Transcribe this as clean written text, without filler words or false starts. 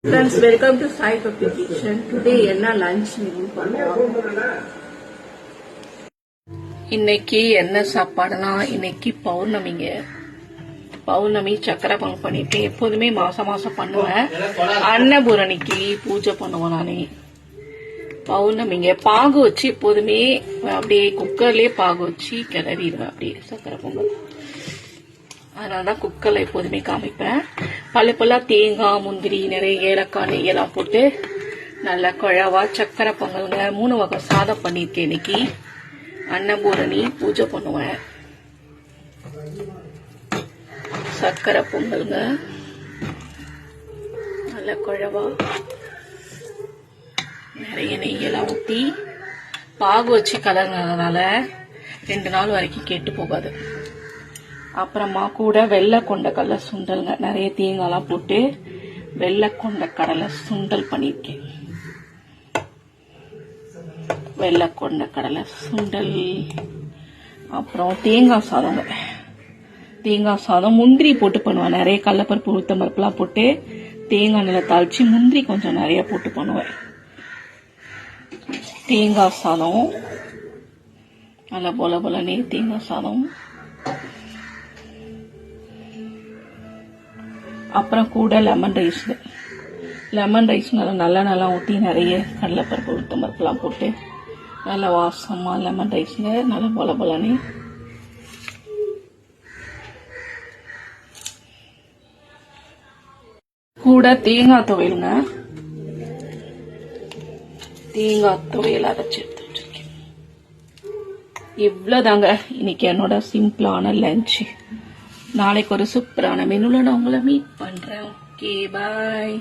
Friends, welcome to Sai Papi Kitchen. Today என்ன lunch menu பண்ணுவோம். இன்னைக்கு என்ன சாப்பாடுனா இன்னைக்கு பௌர்ணமிங்க. பௌர்ணமி சக்கரை பொங்கல் பண்ணிட்டு எப்போதுமே மாசம் பண்ணுவேன். அன்னபூரணிக்கு பூஜை பண்ணுவேன் நானே. பௌர்ணமிங்க பாகு வச்சு எப்போதுமே அப்படியே குக்கர்லயே பாகு வச்சு கிளறிடுவேன் அப்படியே சக்கரை பொங்கல். அதனாலதான் குக்கர்ல எப்போதுமே காமிப்பேன். பல்ல தேங்காய் முந்திரி நிறைய ஏலக்காய் நெய்யெல்லாம் போட்டு நல்லா குழவா சக்கரை பொங்கலுங்க 3 வகை சாதம் பண்ணிருக்கேன். இன்னைக்கு அன்னபூரணி பூஜை பண்ணுவேன். சக்கரை பொங்கலுங்க நல்ல குழவா நிறைய நெய்யெல்லாம் ஊற்றி பாகு வச்சு கலர்னதுனால 2 நாள் வரைக்கும் கெட்டு போகாது. அப்புறமா கூட வெள்ளை கொண்ட கடலை சுண்டல்ங்க நிறைய தேங்காய்லாம் போட்டு வெள்ளை கொண்ட கடலை சுண்டல் பண்ணியிருக்கேன். வெள்ளை கொண்ட கடலை சுண்டல். அப்புறம் தேங்காய் சாதங்க. தேங்காய் சாதம் முந்திரி போட்டு பண்ணுவேன். நிறைய கடலைப்பருப்பு உளுத்தம் பருப்புலாம் போட்டு தேங்காய் நில தாளிச்சு முந்திரி கொஞ்சம் நிறைய போட்டு பண்ணுவேன். தேங்காய் சாதம் நல்லா போலனே தேங்காய் சாதம். அப்புறம் கூட லெமன் ரைஸ் நல்லா ஊற்றி நிறைய கடலைப்பருப்பு உளுத்தம் பருப்புலாம் போட்டு நல்லா வாசமா லெமன் ரைஸ்ங்க நல்லா போலனே. கூட தேங்காய் துவையலுங்க. தேங்காய் துவையல் அரைச்சி எடுத்து வச்சிருக்கேன். இவ்வளவுதாங்க இன்னைக்கு என்னோட சிம்பிளான லஞ்ச். நாளைக்கு ஒரு சூப்பரான மெனுல நான் உங்களை மீட் பண்றேன். Okay bye.